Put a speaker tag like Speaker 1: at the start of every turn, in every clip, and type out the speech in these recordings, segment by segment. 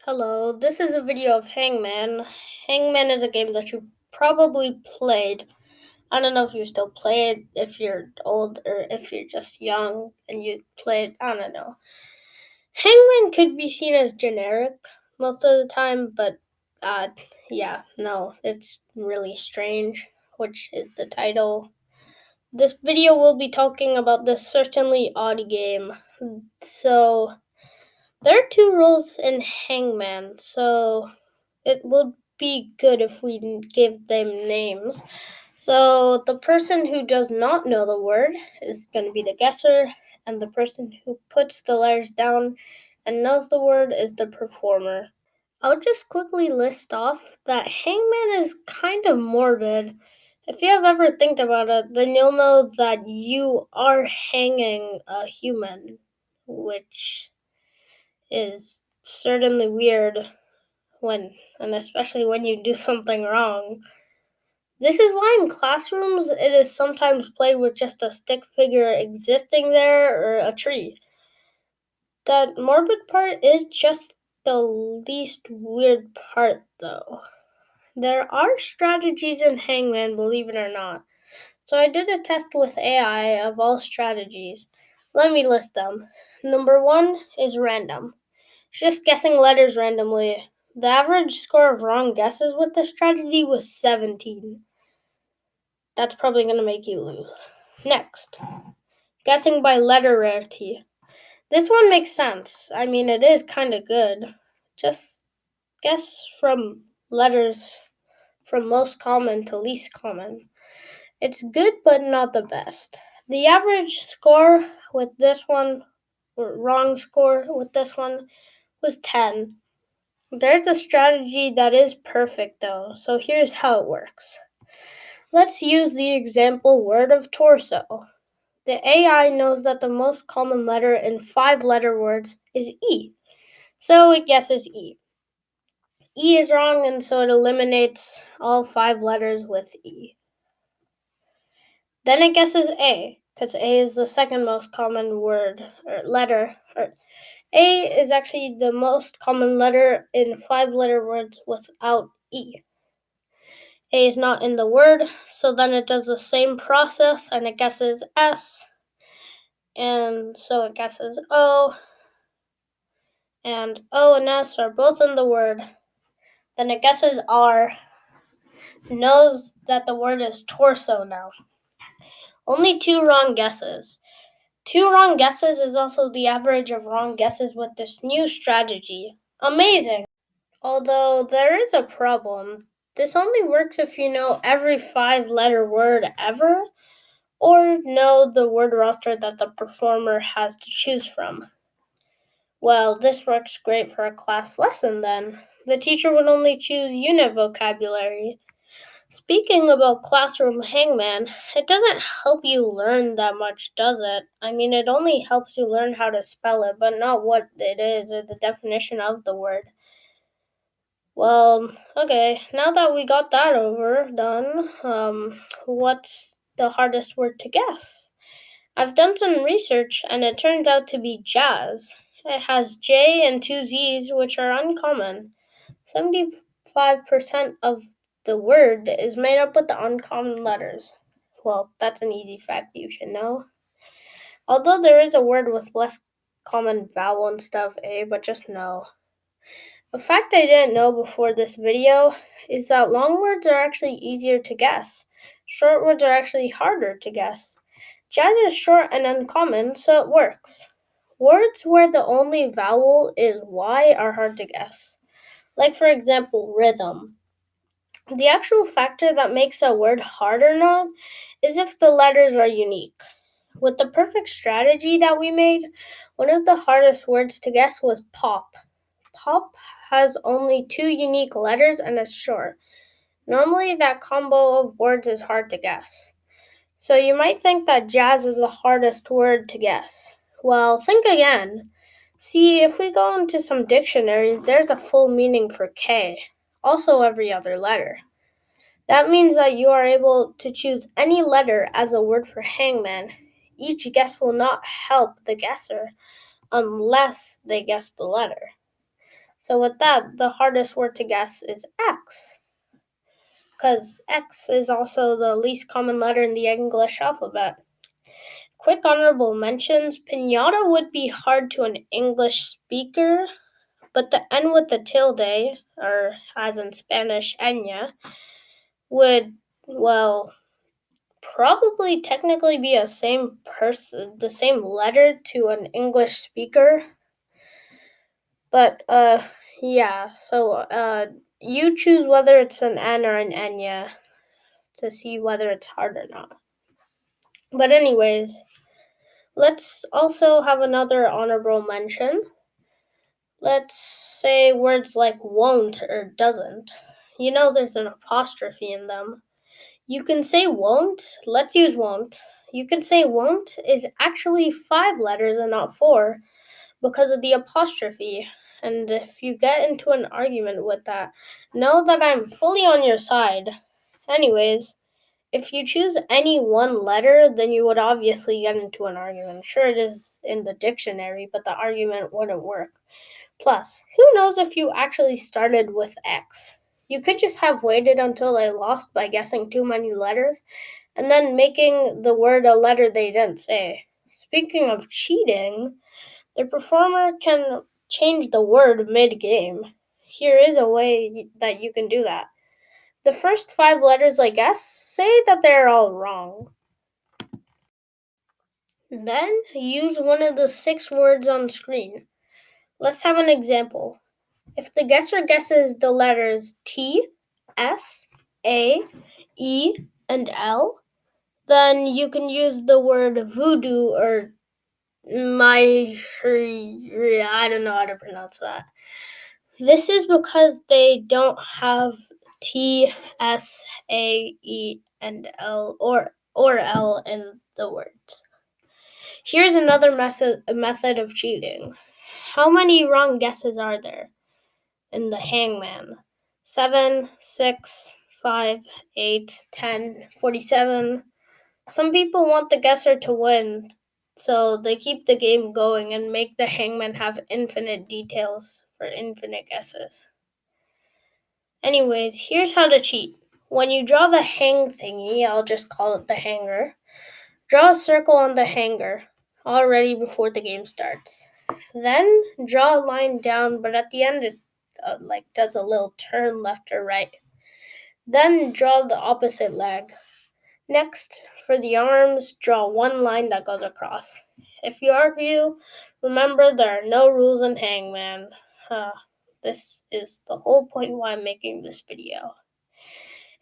Speaker 1: Hello, this is a video of Hangman. Hangman is a game that you probably played. I don't know if you still play it, if you're old, or if you're just young and you play it. I don't know. Hangman could be seen as generic most of the time, but no, it's really strange, which is the title. This video will be talking about this certainly odd game. So, there are two roles in Hangman, so it would be good if we give them names. So the person who does not know the word is going to be the guesser, and the person who puts the letters down and knows the word is the performer. I'll just quickly list off that Hangman is kind of morbid. If you have ever think about it, then you'll know that you are hanging a human, which is certainly weird and especially when you do something wrong. This is why in classrooms it is sometimes played with just a stick figure existing there or a tree. That morbid part is just the least weird part though. There are strategies in Hangman, believe it or not. So I did a test with AI of all strategies. Let me list them. Number 1 is random. Just guessing letters randomly. The average score of wrong guesses with this strategy was 17. That's probably going to make you lose. Next, guessing by letter rarity. This one makes sense. I mean, it is kind of good. Just guess from letters from most common to least common. It's good, but not the best. The average score with this one, or wrong score with this one, was 10. There's a strategy that is perfect though, so here's how it works. Let's use the example word of torso. The AI knows that the most common letter in 5-letter words is E, so it guesses E. E is wrong, and so it eliminates all 5 letters with E. Then it guesses A, because A is the second most common word or letter. A is actually the most common letter in 5-letter words without E. A is not in the word, so then it does the same process and it guesses S, and so it guesses O, and O and S are both in the word. Then it guesses R, knows that the word is torso now. Only 2 wrong guesses. 2 wrong guesses is also the average of wrong guesses with this new strategy. Amazing! Although there is a problem. This only works if you know every 5-letter word ever, or know the word roster that the performer has to choose from. Well, this works great for a class lesson then. The teacher would only choose unit vocabulary. Speaking about classroom hangman, it doesn't help you learn that much, does it? I mean, it only helps you learn how to spell it, but not what it is or the definition of the word. Well, okay, now that we got that done, what's the hardest word to guess? I've done some research and it turns out to be jazz. It has J and 2 Z's, which are uncommon. 75% of the word is made up with the uncommon letters. Well, that's an easy fact you should know. Although there is a word with less common vowel instead of A, but just know. A fact I didn't know before this video is that long words are actually easier to guess. Short words are actually harder to guess. Jazz is short and uncommon, so it works. Words where the only vowel is Y are hard to guess. Like, for example, rhythm. The actual factor that makes a word hard or not is if the letters are unique. With the perfect strategy that we made, one of the hardest words to guess was pop. Pop has only 2 unique letters and it's short. Normally, that combo of words is hard to guess. So you might think that jazz is the hardest word to guess. Well, think again. See, if we go into some dictionaries, there's a full meaning for K, also every other letter. That means that you are able to choose any letter as a word for hangman. Each guess will not help the guesser unless they guess the letter. So with that, the hardest word to guess is X, because X is also the least common letter in the English alphabet. Quick honorable mentions: pinata would be hard to an English speaker, but the N with the tilde, or as in Spanish, enya, would, well, probably technically be the same letter to an English speaker. But yeah, so you choose whether it's an N or an enya to see whether it's hard or not. But anyways, let's also have another honorable mention. Let's say words like won't or doesn't. You know there's an apostrophe in them. You can say won't. Let's use won't. You can say won't is actually 5 letters and not 4 because of the apostrophe. And if you get into an argument with that, know that I'm fully on your side. Anyways, if you choose any one letter, then you would obviously get into an argument. Sure, it is in the dictionary, but the argument wouldn't work. Plus, who knows if you actually started with X? You could just have waited until they lost by guessing too many letters and then making the word a letter they didn't say. Speaking of cheating, the performer can change the word mid-game. Here is a way that you can do that. The first 5 letters I guess say that they're all wrong. Then use one of the 6 words on screen. Let's have an example. If the guesser guesses the letters T, S, A, E, and L, then you can use the word voodoo or I don't know how to pronounce that. This is because they don't have T, S, A, E, and L or L in the words. Here's another method of cheating. How many wrong guesses are there in the Hangman? 7, 6, 5, 8, 10, 47. Some people want the guesser to win, so they keep the game going and make the Hangman have infinite details for infinite guesses. Anyways, here's how to cheat. When you draw the hang thingy, I'll just call it the hanger, draw a circle on the hanger already before the game starts. Then draw a line down, but at the end it does a little turn left or right. Then draw the opposite leg. Next, for the arms, draw one line that goes across. If you argue, remember there are no rules in Hangman. This is the whole point why I'm making this video.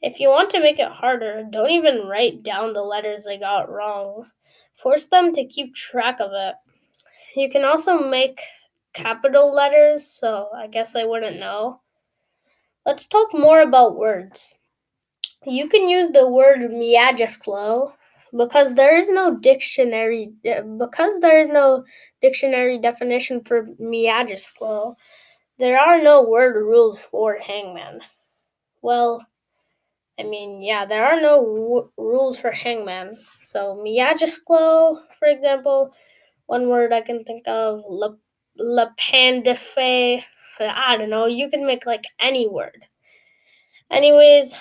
Speaker 1: If you want to make it harder, don't even write down the letters they got wrong. Force them to keep track of it. You can also make capital letters, so I guess they wouldn't know. Let's talk more about words. You can use the word miajisklo because there is no dictionary definition for miajisklo. There are no word rules for Hangman. Well, there are no rules for Hangman. So miajisklo, for example, one word I can think of, lepandife. I don't know. You can make any word. Anyways,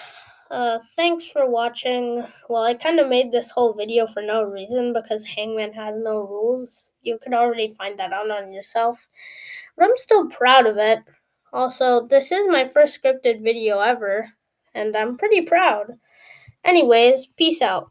Speaker 1: thanks for watching. Well, I kind of made this whole video for no reason because Hangman has no rules. You could already find that out on yourself. But I'm still proud of it. Also, this is my first scripted video ever, and I'm pretty proud. Anyways, peace out.